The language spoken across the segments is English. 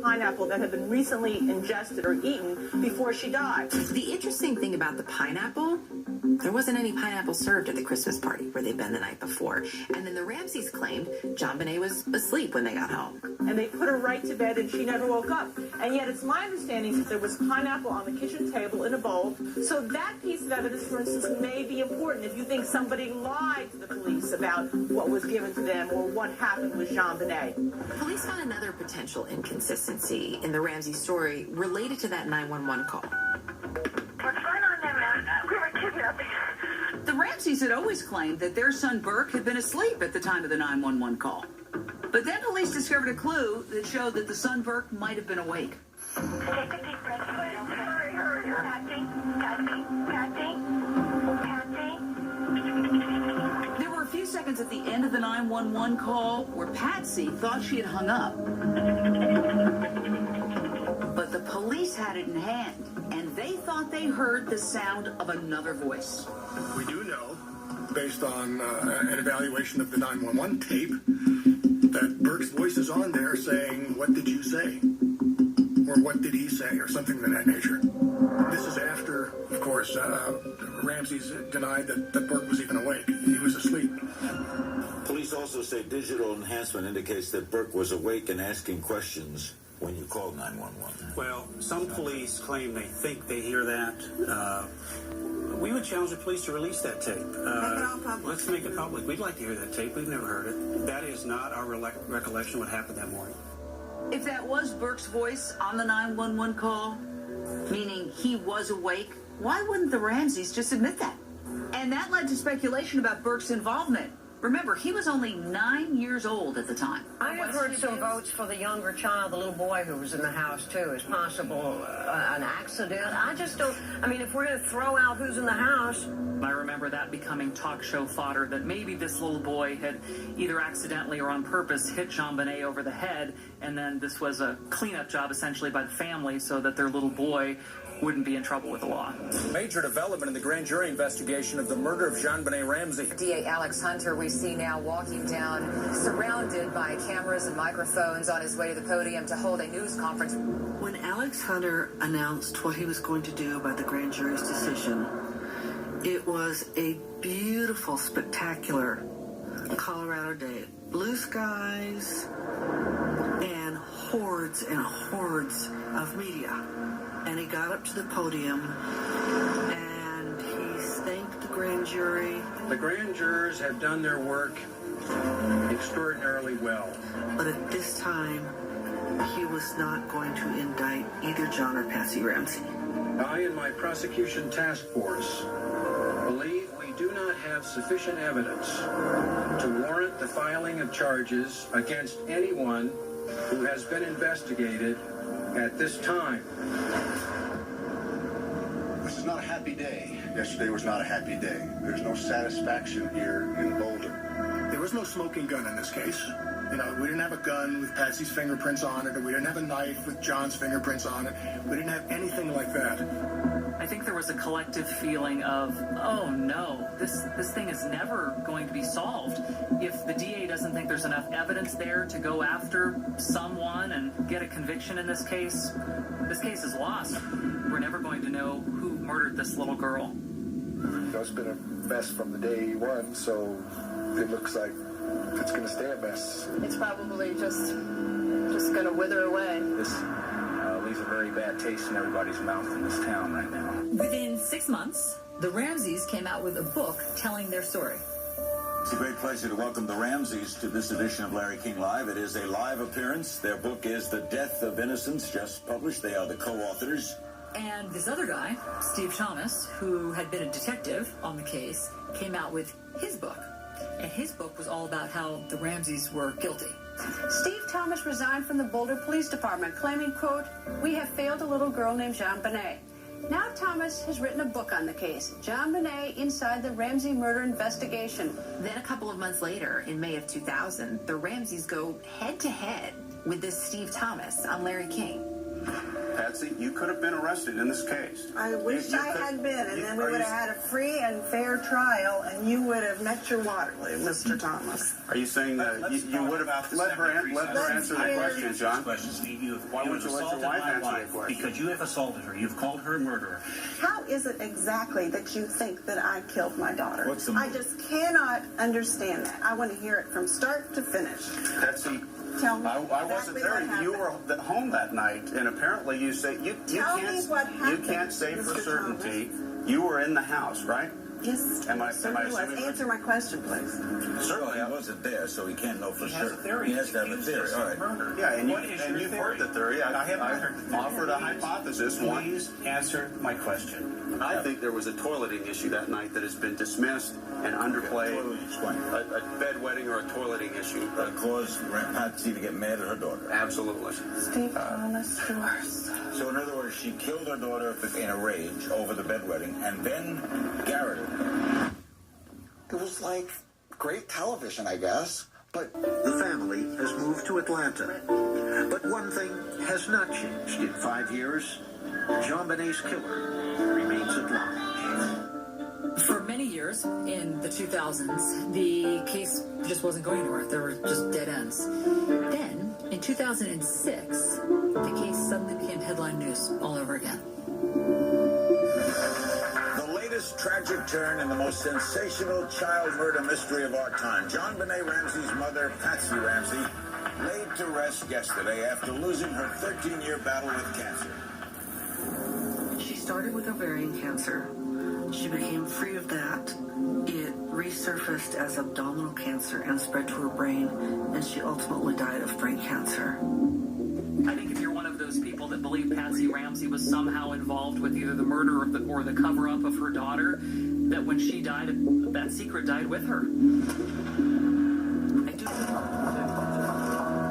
pineapple that had been recently ingested or eaten before she died. The interesting thing about the pineapple, there wasn't any pineapple served at the Christmas party where they'd been the night before. And then the Ramseys claimed JonBenet was asleep when they got home. And they put her right to bed and she never woke up. And yet it's my understanding that there was pineapple on the kitchen table in a bowl. So that piece of evidence, for instance, may be important if you think somebody lied to the police about what was given to them or what happened with JonBenet. Police found another potential inconsistency in the Ramsey story related to that 911 call. What's going on there, man? We were kidnapped. The Ramseys had always claimed that their son Burke had been asleep at the time of the 911 call. But then police discovered a clue that showed that the son Burke might have been awake. Take a deep breath. Hurry. Patsy. There were a few seconds at the end of the 911 call where Patsy thought she had hung up. But the police had it in hand, and they thought they heard the sound of another voice. We do know, based on an evaluation of the 911 tape, that Burke's voice is on there saying, "What did you say?" Or "What did he say?" or something of that nature. This is after, of course, Ramsey's denied that Burke was even awake. He was asleep. Police also say digital enhancement indicates that Burke was awake and asking questions when you called 911. Well, some police claim they think they hear that. We would challenge the police to release that tape. Make it all public. Let's make it public. We'd like to hear that tape. We've never heard it. That is not our recollection of what happened that morning. If that was Burke's voice on the 911 call, meaning he was awake, why wouldn't the Ramseys just admit that? And that led to speculation about Burke's involvement. Remember, he was only 9 years old at the time. I have heard some votes for the younger child, the little boy who was in the house, too, as possible an accident. I just don't, I mean, if we're going to throw out who's in the house. I remember that becoming talk show fodder, that maybe this little boy had either accidentally or on purpose hit JonBenet over the head, and then this was a cleanup job essentially by the family so that their little boy wouldn't be in trouble with the law. Major development in the grand jury investigation of the murder of JonBenet Ramsey. DA Alex Hunter, we see now walking down, surrounded by cameras and microphones, on his way to the podium to hold a news conference. When Alex Hunter announced what he was going to do about the grand jury's decision, it was a beautiful, spectacular Colorado day. Blue skies and hordes of media. And he got up to the podium and he thanked the grand jury. The grand jurors have done their work extraordinarily well. But at this time, he was not going to indict either John or Patsy Ramsey. I and my prosecution task force believe we do not have sufficient evidence to warrant the filing of charges against anyone who has been investigated at this time. This is not a happy day. Yesterday was not a happy day. There's no satisfaction here in Boulder. There was no smoking gun in this case. You know, we didn't have a gun with Patsy's fingerprints on it, or we didn't have a knife with John's fingerprints on it. We didn't have anything like that. I think there was a collective feeling of, oh no, this thing is never going to be solved. If the DA doesn't think there's enough evidence there to go after someone and get a conviction in this case is lost. We're never going to know who murdered this little girl. It's been a mess from the day one, so it looks like it's going to stay a mess. It's probably just going to wither away. This leaves a very bad taste in everybody's mouth in this town right now. Within 6 months, the Ramseys came out with a book telling their story. It's a great pleasure to welcome the Ramseys to this edition of Larry King Live. It is a live appearance. Their book is The Death of Innocence, just published. They are the co-authors. And this other guy, Steve Thomas, who had been a detective on the case, came out with his book. And his book was all about how the Ramseys were guilty. Steve Thomas resigned from the Boulder Police Department, claiming, quote, "We have failed a little girl named JonBenet." Now Thomas has written a book on the case, JonBenet Inside the Ramsey Murder Investigation. Then a couple of months later, in May of 2000, the Ramseys go head-to-head with this Steve Thomas on Larry King. Patsy, you could have been arrested in this case. I wish I had been, and then we would have had a free and fair trial, and you would have met your Waterloo, Mr. Thomas. Are you saying that you would have let her answer the question, John? Why would you let your wife answer the question? Because you have assaulted her. You've called her a murderer. How is it exactly that you think that I killed my daughter? What's the I just cannot understand that. I want to hear it from start to finish. Patsy, Tell me I wasn't there. You were at home that night, and apparently you say you can't say for certainty you were in the house, right? Yes. Am I Answer my question, please. Certainly, I wasn't there, so he can't know for sure. He has to have a theory. All right. Yeah, and you've heard the theory. I offered a hypothesis. Please answer my question. I think there was a toileting issue that night that has been dismissed and underplayed. A bedwetting or a toileting issue. That caused Patsy to get mad at her daughter. Absolutely. Steve Thomas, the worst. So in other words, she killed her daughter in a rage over the bedwetting, and then Garrett. It was like great television, I guess. But the family has moved to Atlanta. But one thing has not changed. In 5 years, JonBenet's killer remains at large. For many years in the 2000s, the case just wasn't going anywhere. There were just dead ends. Then, in 2006, the case suddenly became headline news all over again. The latest tragic turn in the most sensational child murder mystery of our time. JonBenet Ramseys' mother, Patsy Ramsey, laid to rest yesterday after losing her 13-year battle with cancer. She started with ovarian cancer. She became free of that. It resurfaced as abdominal cancer and spread to her brain, and she ultimately died of brain cancer. I think if you're one of those people that believe Patsy Ramsey was somehow involved with either the murder or the cover-up of her daughter, that when she died, that secret died with her.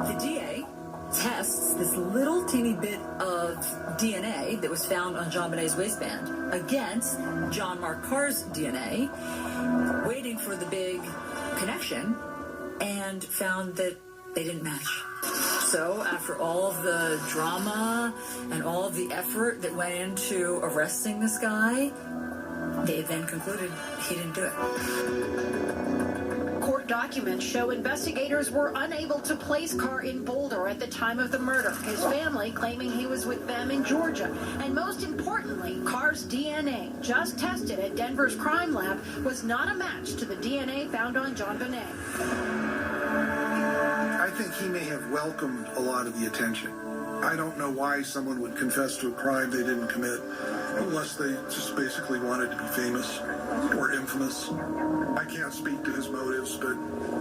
The DA tests this little teeny bit of DNA that was found on JonBenet's waistband against John Mark Carr's DNA, waiting for the big connection, and found that they didn't match. So after all of the drama and all of the effort that went into arresting this guy, they then concluded he didn't do it. Court documents show investigators were unable to place Carr in Boulder at the time of the murder, his family claiming he was with them in Georgia. And most importantly, Carr's DNA, just tested at Denver's crime lab, was not a match to the DNA found on JonBenet. I think he may have welcomed a lot of the attention. I don't know why someone would confess to a crime they didn't commit unless they just basically wanted to be famous or infamous. I can't speak to his motives, but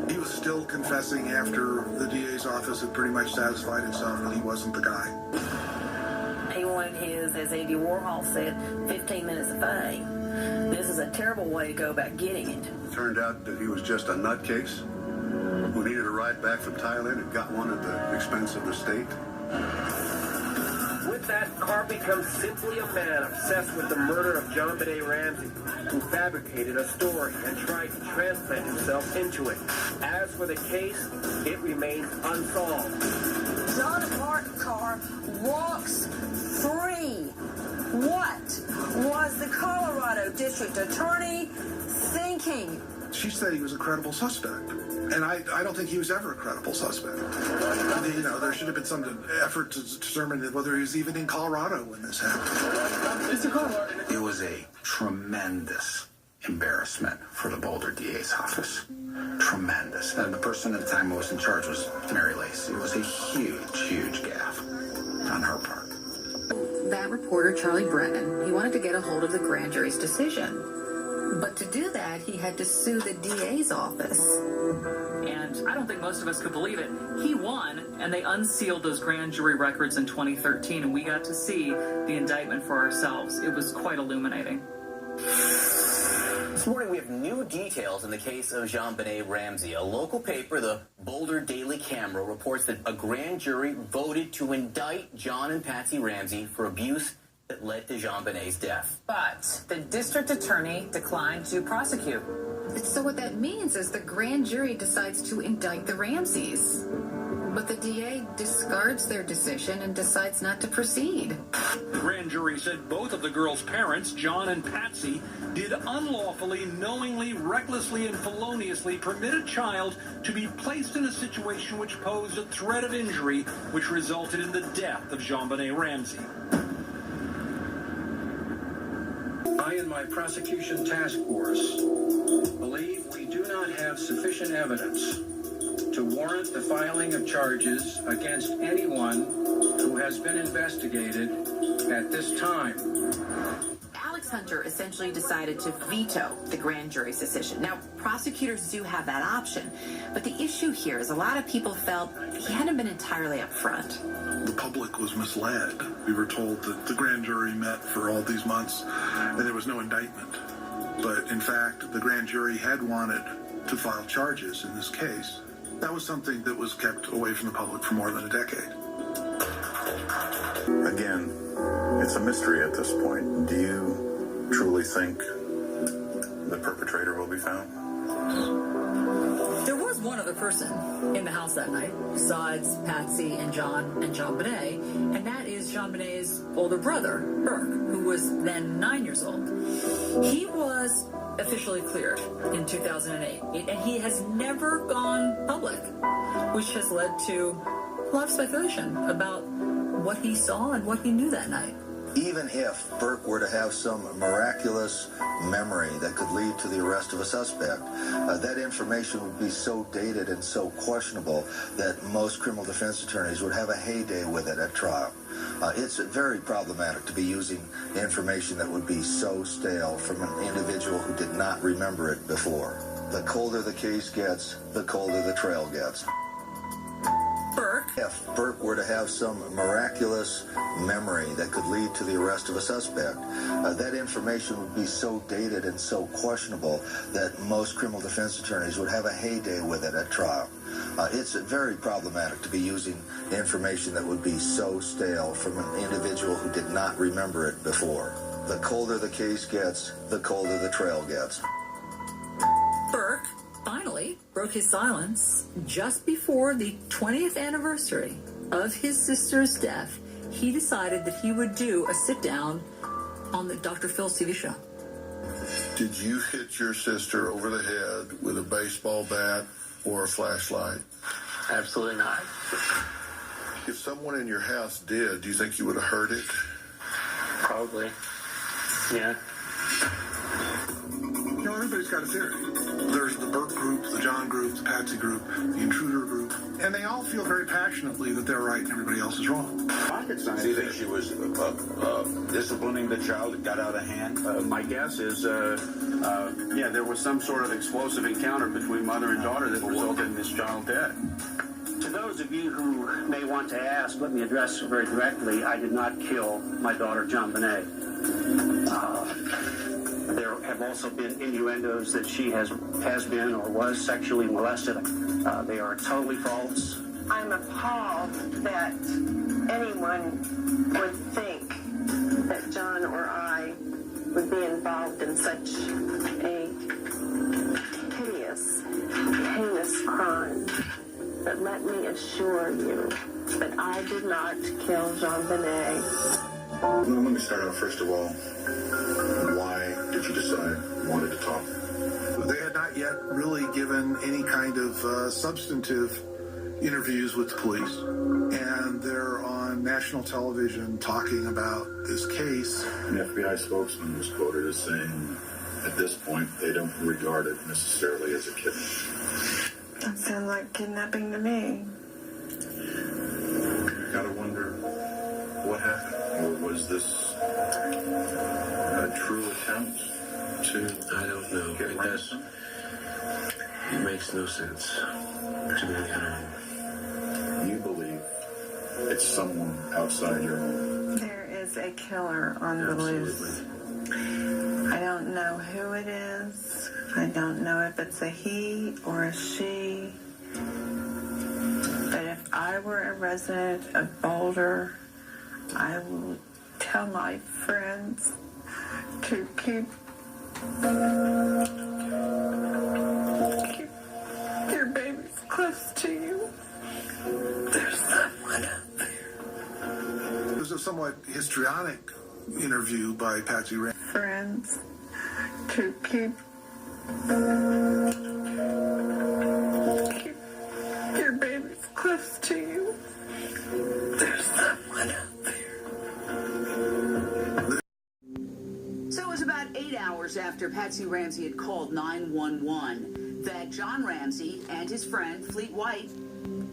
he was still confessing after the DA's office had pretty much satisfied itself that he wasn't the guy. He wanted his, as Andy Warhol said, 15 minutes of fame. This is a terrible way to go about getting it. It turned out that he was just a nutcase who needed a ride back from Thailand and got one at the expense of the state. With that, Carr becomes simply a man obsessed with the murder of JonBenet Ramsey, who fabricated a story and tried to transplant himself into it. As for the case, it remains unsolved. John Mark Carr walks free. What was the Colorado District Attorney thinking? She said he was a credible suspect. And I don't think he was ever a credible suspect. You know, there should have been some effort to determine whether he was even in Colorado when this happened. Mr. Carr. It was a tremendous embarrassment for the Boulder DA's office. Tremendous. And the person at the time who was in charge was Mary Lace. It was a huge, huge gaffe on her part. That reporter, Charlie Brennan, he wanted to get a hold of the grand jury's decision. But to do that, he had to sue the DA's office. And I don't think most of us could believe it. He won, and they unsealed those grand jury records in 2013, and we got to see the indictment for ourselves. It was quite illuminating. This morning, we have new details in the case of JonBenet Ramsey. A local paper, the Boulder Daily Camera, reports that a grand jury voted to indict John and Patsy Ramsey for abuse that led to JonBenet's death. But the district attorney declined to prosecute. So what that means is the grand jury decides to indict the Ramseys. But the DA discards their decision and decides not to proceed. The grand jury said both of the girls' parents, John and Patsy, did unlawfully, knowingly, recklessly, and feloniously permit a child to be placed in a situation which posed a threat of injury, which resulted in the death of JonBenet Ramsey. I and my prosecution task force believe we do not have sufficient evidence to warrant the filing of charges against anyone who has been investigated at this time. Alex Hunter essentially decided to veto the grand jury's decision. Now, prosecutors do have that option, but the issue here is a lot of people felt he hadn't been entirely upfront. The public was misled. We were told that the grand jury met for all these months and there was no indictment. But in fact, the grand jury had wanted to file charges in this case. That was something that was kept away from the public for more than a decade. Again, it's a mystery at this point. Do you truly think the perpetrator will be found? There was one other person in the house that night besides Patsy and John and JonBenet, and that is JonBenet's older brother, Burke, who was then 9 years old. He was officially cleared in 2008, and he has never gone public, which has led to a lot of speculation about what he saw and what he knew that night. Even if Burke were to have some miraculous memory that could lead to the arrest of a suspect, that information would be so dated and so questionable that most criminal defense attorneys would have a heyday with it at trial. It's very problematic to be using information that would be so stale from an individual who did not remember it before. The colder the case gets, the colder the trail gets. If Burke were to have some miraculous memory that could lead to the arrest of a suspect, that information would be so dated and so questionable that most criminal defense attorneys would have a heyday with it at trial. It's very problematic to be using information that would be so stale from an individual who did not remember it before. The colder the case gets, the colder the trail gets. Burke finally broke his silence just before the 20th anniversary of his sister's death. He decided that he would do a sit-down on the Dr. Phil's TV show. Did you hit your sister over the head with a baseball bat or a flashlight? Absolutely not. If someone in your house did, do you think you would have heard it? Probably. Yeah. You know, everybody's got a theory. There's the Burke group, the John group, the Patsy group, the intruder group, and they all feel very passionately that they're right and everybody else is wrong. Rocket science. Do you think she was disciplining the child that got out of hand? My guess is, there was some sort of explosive encounter between mother and daughter that resulted in this child dead. To those of you who may want to ask, let me address very directly, I did not kill my daughter, JonBenet. There have also been innuendos that she has been or was sexually molested. They are totally false. I'm appalled that anyone would think that John or I would be involved in such a hideous, heinous crime. But let me assure you that I did not kill JonBenet. Let me start out, first of all, why did you decide you wanted to talk? They had not yet really given any kind of substantive interviews with the police. And they're on national television talking about this case. An FBI spokesman was quoted as saying, at this point, they don't regard it necessarily as a kidnapping. That sounds like kidnapping to me. You gotta wonder what happened. Or was this a true attempt to... I don't know. It makes no sense to me at all. You believe it's someone outside your home? There is a killer on the loose. I don't know who it is. I don't know if it's a he or a she. But if I were a resident of Boulder, I will tell my friends to keep your babies close to you. somewhat histrionic interview by Patsy Ramsey. Friends to keep your babies close to you. There's someone out there. So it was about 8 hours after Patsy Ramsey had called 911 that John Ramsey and his friend, Fleet White,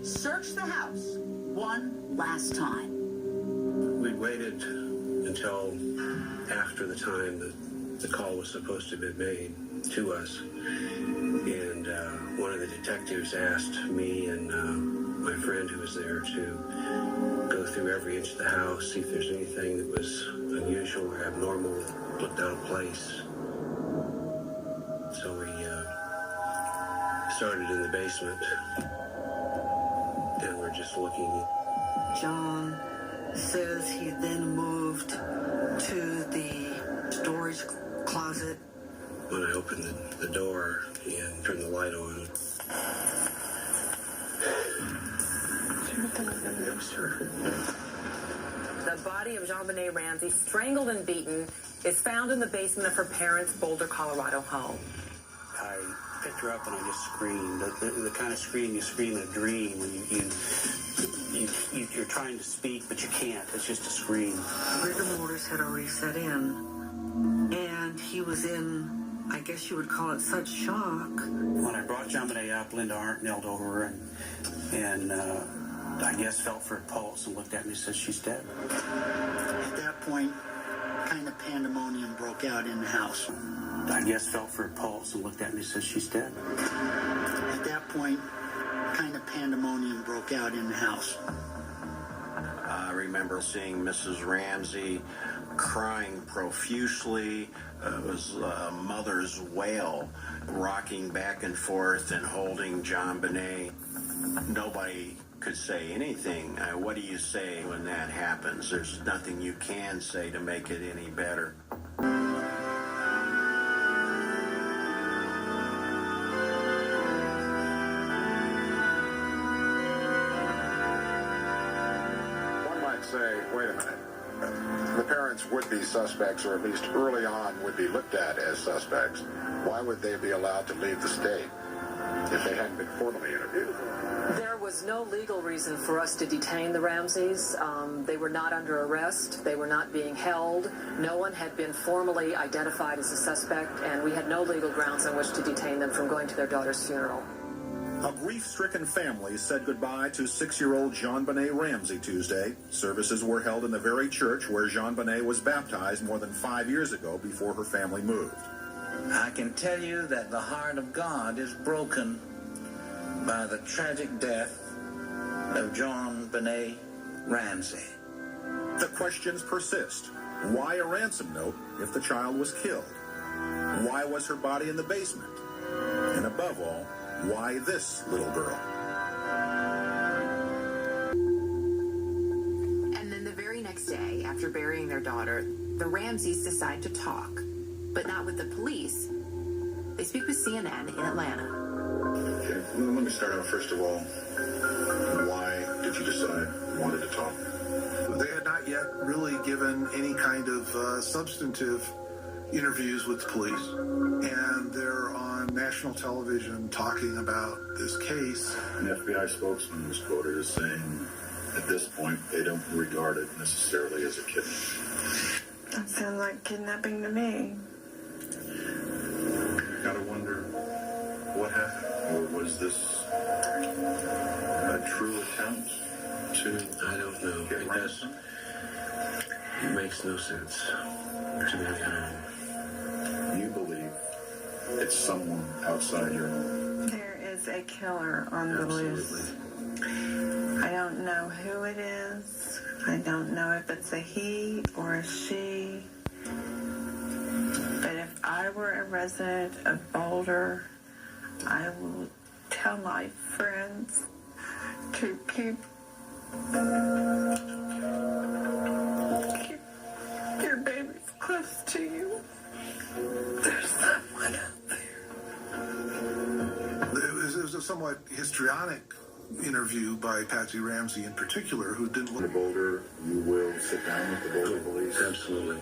searched the house one last time. We waited until after the time that the call was supposed to have been made to us. And one of the detectives asked me and my friend who was there to go through every inch of the house, see if there's anything that was unusual or abnormal, looked out of place. So we started in the basement, and we're just looking. John says he then moved to the storage closet. When I opened the door and turned the light on, The body of JonBenet Ramsey, strangled and beaten, is found in the basement of her parents' Boulder, Colorado home. I picked her up and I just screamed. The kind of scream you scream in a dream when you're trying to speak, but you can't. It's just a scream. Rigor mortis had already set in, and he was in, I guess you would call it, such shock. When I brought JonBenet up, Linda Arndt knelt over her and I guess felt for her pulse and looked at me and said, she's dead. At that point, kind of pandemonium broke out in the house. I guess felt for her pulse and looked at me and said, she's dead. At that point, kind of pandemonium broke out in the house. I remember seeing Mrs. Ramsey crying profusely. It was a mother's wail, rocking back and forth and holding JonBenet. Nobody could say anything. What do you say when that happens? There's nothing you can say to make it any better. One might say, wait a minute. The parents would be suspects, or at least early on would be looked at as suspects. Why would they be allowed to leave the state if they hadn't been formally interviewed? There was no legal reason for us to detain the Ramseys. They were not under arrest. They were not being held. No one had been formally identified as a suspect, and we had no legal grounds on which to detain them from going to their daughter's funeral. A grief-stricken family said goodbye to 6-year-old JonBenet Ramsey Tuesday. Services were held in the very church where JonBenet was baptized more than 5 years ago before her family moved. I can tell you that the heart of God is broken by the tragic death of JonBenet Ramsey. The questions persist. Why a ransom note if the child was killed? Why was her body in the basement? And above all, why this little girl? And then the very next day, after burying their daughter, the Ramseys decide to talk, but not with the police. They speak with CNN in Atlanta. Okay, let me start out first of all. Why did you decide you wanted to talk? They had not yet really given any kind of substantive interviews with the police, and they're on national television talking about this case. An FBI spokesman was quoted as saying, at this point, they don't regard it necessarily as a kidnapping. That sounds like kidnapping to me. Gotta wonder what happened, or was this a true attempt to? I don't know. It makes no sense to me at all. You believe it's someone outside your home? There is a killer on the loose. I don't know who it is. I don't know if it's a he or a she. But if I were a resident of Boulder, I will tell my friends to keep your babies close to you. There's someone out there. It was a somewhat histrionic interview by Patsy Ramsey in particular, who didn't look. In Boulder, you will sit down with the Boulder police? Absolutely.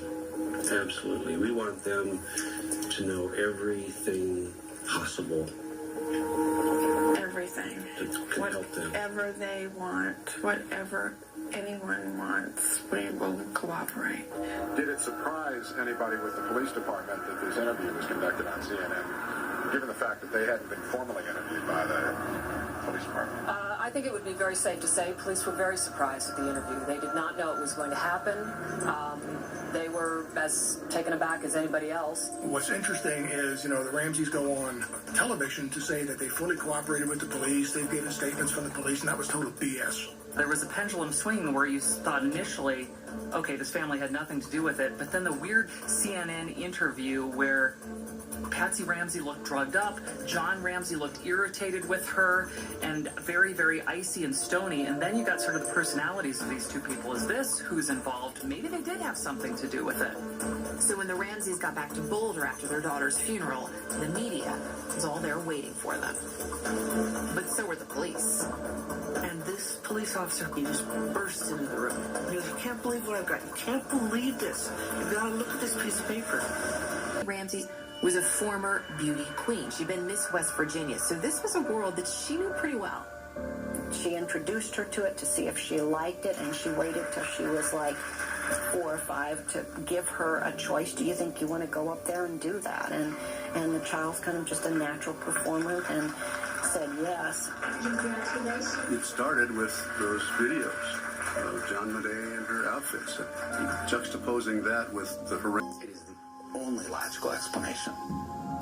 Absolutely. We want them to know everything possible. Everything. That can help them. Whatever they want, whatever anyone wants, we will cooperate. Did it surprise anybody with the police department that this interview was conducted on CNN, given the fact that they hadn't been formally interviewed by the police department? I think it would be very safe to say police were very surprised at the interview. They did not know it was going to happen. They were as taken aback as anybody else. What's interesting is, the Ramseys go on television to say that they fully cooperated with the police. They've given statements from the police, and that was total BS. There was a pendulum swing where you thought initially, okay, this family had nothing to do with it, but then the weird CNN interview where Patsy Ramsey looked drugged up, John Ramsey looked irritated with her, and very, very icy and stony, and then you got sort of the personalities of these two people. Is this who's involved? Maybe they did have something to do with it. So when the Ramseys got back to Boulder after their daughter's funeral, the media was all there waiting for them. But so were the police. And this police officer, he just burst into the room. He goes, "You can't believe what I've got. You can't believe this. You've got to look at this piece of paper." Ramsey was a former beauty queen. She'd been Miss West Virginia, so this was a world that she knew pretty well. She introduced her to it to see if she liked it, and she waited till she was like 4 or 5 to give her a choice. Do you think you want to go up there and do that? And the child's kind of just a natural performer and said yes. It started with those videos of JonBenet and her outfits, juxtaposing that with the horrendous. It is the only logical explanation.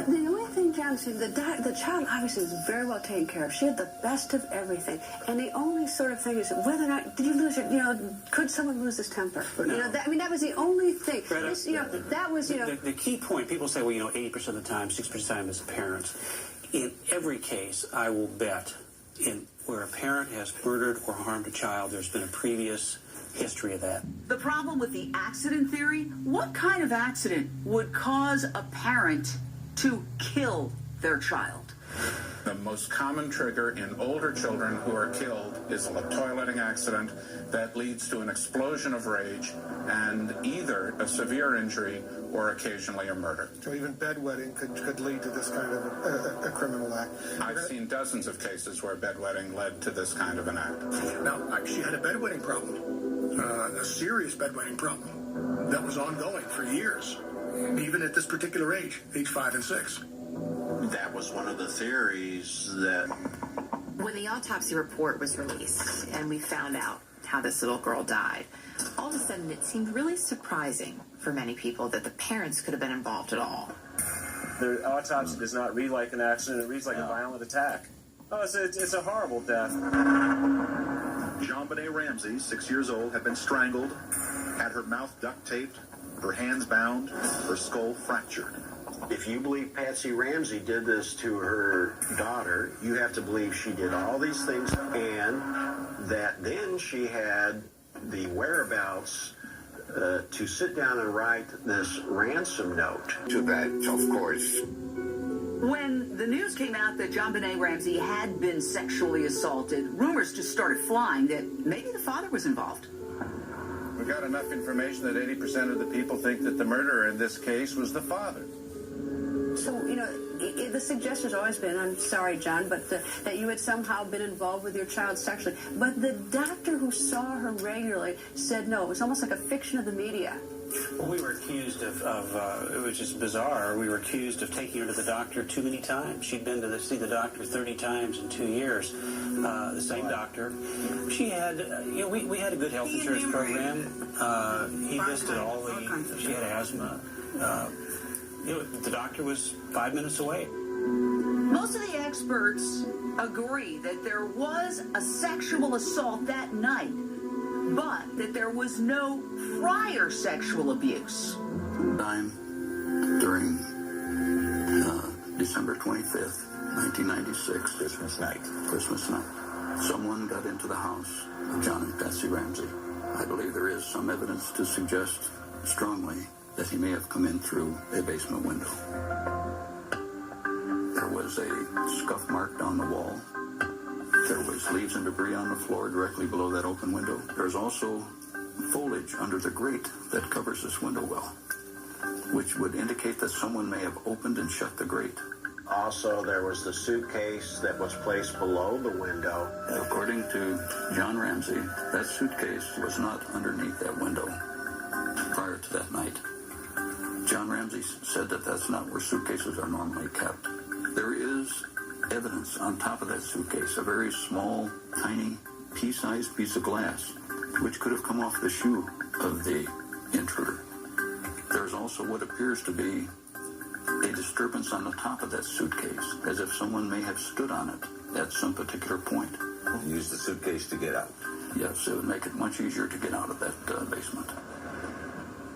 The only thing John said, the child obviously was very well taken care of. She had the best of everything. And the only sort of thing is whether or not, did you lose your, could someone lose his temper? No. That was the only thing. That was, The key point, people say, well, 80% of the time, 60% of the time as a parent. In every case, I will bet, where a parent has murdered or harmed a child, there's been a previous history of that. The problem with the accident theory, what kind of accident would cause a parent to kill their child? The most common trigger in older children who are killed is a toileting accident that leads to an explosion of rage and either a severe injury or occasionally a murder. So even bedwetting could lead to this kind of a criminal act. I've seen dozens of cases where bedwetting led to this kind of an act. Now, she had a bedwetting problem, a serious bedwetting problem that was ongoing for years, even at this particular age 5 and 6. That was one of the theories that... When the autopsy report was released and we found out how this little girl died, all of a sudden it seemed really surprising for many people that the parents could have been involved at all. The autopsy does not read like an accident, it reads like a violent attack. Oh, it's a horrible death. JonBenet Ramseys, 6 years old, had been strangled, had her mouth duct taped, her hands bound, her skull fractured. If you believe Patsy Ramsey did this to her daughter, you have to believe she did all these things and that then she had the whereabouts to sit down and write this ransom note. To that, of course. When the news came out that JonBenet Ramsey had been sexually assaulted, rumors just started flying that maybe the father was involved. We got enough information that 80% of the people think that the murderer in this case was the father. So, the suggestion's always been, I'm sorry, John, but that you had somehow been involved with your child sexually. But the doctor who saw her regularly said no. It was almost like a fiction of the media. Well, we were accused of it was just bizarre. We were accused of taking her to the doctor too many times. She'd been to see the doctor 30 times in 2 years. The same doctor. She had, we had a good health insurance program. He listed all she had asthma. The doctor was 5 minutes away. Most of the experts agree that there was a sexual assault that night, but that there was no prior sexual abuse. Time during December 25th, 1996, Christmas night. Someone got into the house of John and Patsy Ramsey. I believe there is some evidence to suggest strongly that he may have come in through a basement window. There was a scuff mark down the wall. There was leaves and debris on the floor directly below that open window. There's also foliage damage under the grate that covers this window well, which would indicate that someone may have opened and shut the grate. Also, there was the suitcase that was placed below the window. According to John Ramsey, that suitcase was not underneath that window prior to that night. John Ramsey said that that's not where suitcases are normally kept. There is evidence on top of that suitcase, a very small, tiny, pea-sized piece of glass, which could have come off the shoe of the intruder. There's also what appears to be a disturbance on the top of that suitcase, as if someone may have stood on it at some particular point. Use the suitcase to get out. Yes, it would make it much easier to get out of that basement.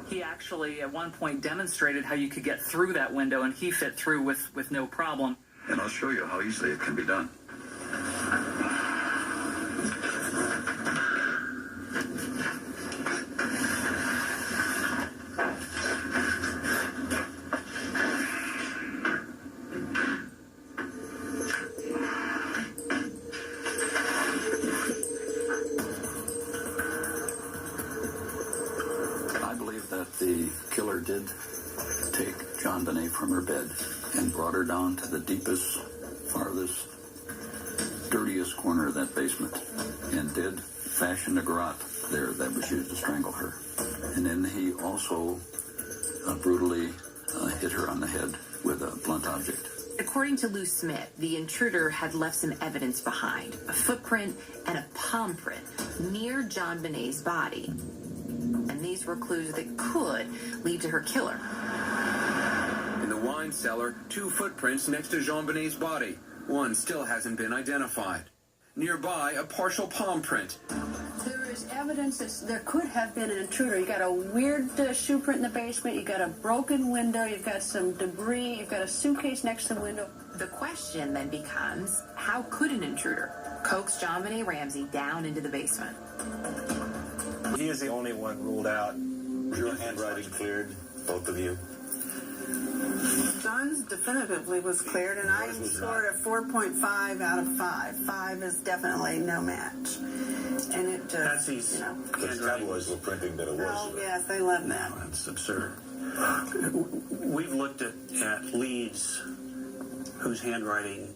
He actually, at one point, demonstrated how you could get through that window, and he fit through with no problem. And I'll show you how easily it can be done. The killer did take JonBenet from her bed and brought her down to the deepest, farthest, dirtiest corner of that basement and did fashion a garrote there that was used to strangle her. And then he also brutally hit her on the head with a blunt object. According to Lou Smith, the intruder had left some evidence behind, a footprint and a palm print near JonBenet's body. And these were clues that could lead to her killer. In the wine cellar, 2 footprints next to JonBenet's body. One still hasn't been identified. Nearby, a partial palm print. There is evidence that there could have been an intruder. You got a weird shoe print in the basement. You got a broken window. You've got some debris. You've got a suitcase next to the window. The question then becomes, how could an intruder coax JonBenet Ramsey down into the basement? He is the only one ruled out. Your handwriting cleared, both of you? John's definitively was cleared, and I scored a 4.5 out of 5. 5 is definitely no match. And it just, Patsy's Because tabloids were printing that it was. oh, yes, they love that. No, that's absurd. We've looked at leads whose handwriting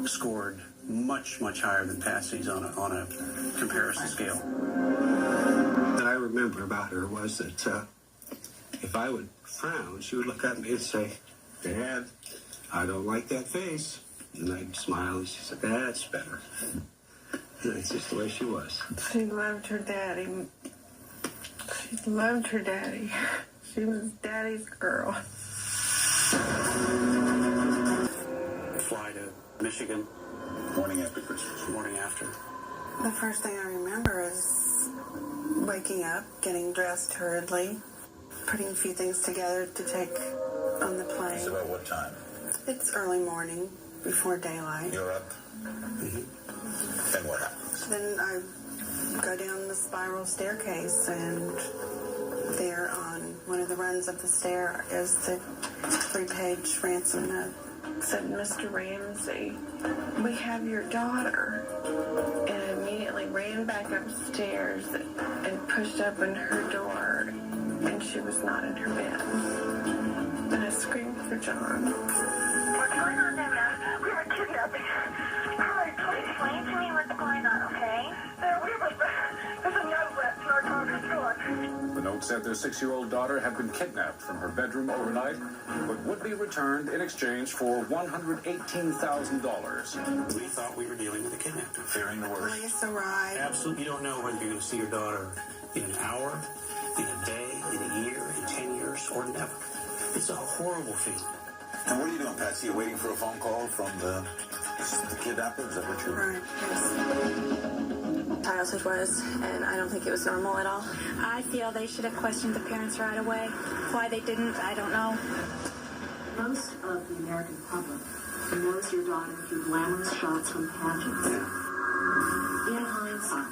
scored much, much higher than Patsy's on a comparison scale. That I remember about her was that if I would frown, she would look at me and say, "Dad, I don't like that face." And I'd smile and she said, "That's better." And that's just the way she was. She loved her daddy. She loved her daddy. She was daddy's girl. Fly to Michigan. Morning after Christmas. Morning after. The first thing I remember is waking up, getting dressed hurriedly, putting a few things together to take on the plane. It's about what time? It's early morning, before daylight. You're up? Mm-hmm. And what happens? Then I go down the spiral staircase, and there on one of the runs of the stair is the 3-page ransom note. It said, "Mr. Ramsey, we have your daughter." And I immediately ran back upstairs and pushed open her door, and she was not in her bed. And I screamed for John. What's going on there, Dad? We were kidnapped. Hurry, please explain to me what's going on, okay? There's a note left in our daughter's drawer. The note said their 6-year-old daughter had been kidnapped from her bedroom overnight, but would be returned in exchange for $118,000. We thought we were dealing with a kidnapping. Fearing the worst. Police arrived. Absolutely, you don't know whether you're going to see your daughter in an hour, in a day, in a year, in 10 years, or never. It's a horrible feeling. And what are you doing, Patsy? You're waiting for a phone call from the kidnapper? Is that what you're... Right, yes. Childhood was, and I don't think it was normal at all. I feel they should have questioned the parents right away. Why they didn't, I don't know. Most of the American public knows your daughter through glamorous shots from pageants. In hindsight,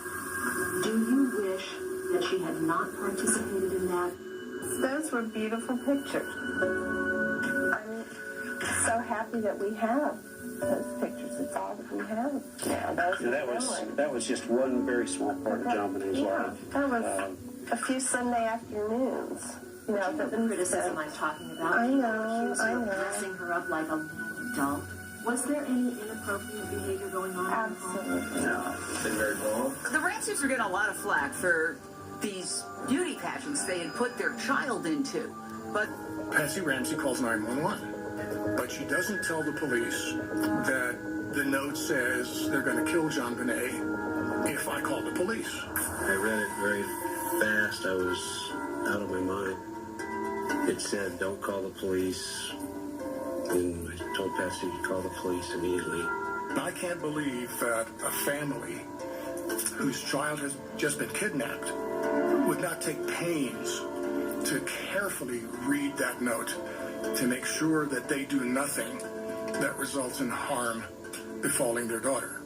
do you wish that she had not participated in that? Those were beautiful pictures. I'm so happy that we have those pictures. It's all that we have. Yeah, That was just one very small part of JonBenet's life. That was a few Sunday afternoons. You know, the criticism I'm talking about. I know. Dressing her up like a adult. Was there any inappropriate behavior going on? Absolutely. No. Been very wrong. The Ramseys are getting a lot of flack for these beauty pageants they had put their child into. But Patsy Ramsey calls 911, but she doesn't tell the police that the note says they're going to kill JonBenet if I call the police. I read it very fast. I was out of my mind. It said, don't call the police. And I told Patsy to call the police immediately. I can't believe that a family whose child has just been kidnapped would not take pains to carefully read that note to make sure that they do nothing that results in harm befalling their daughter.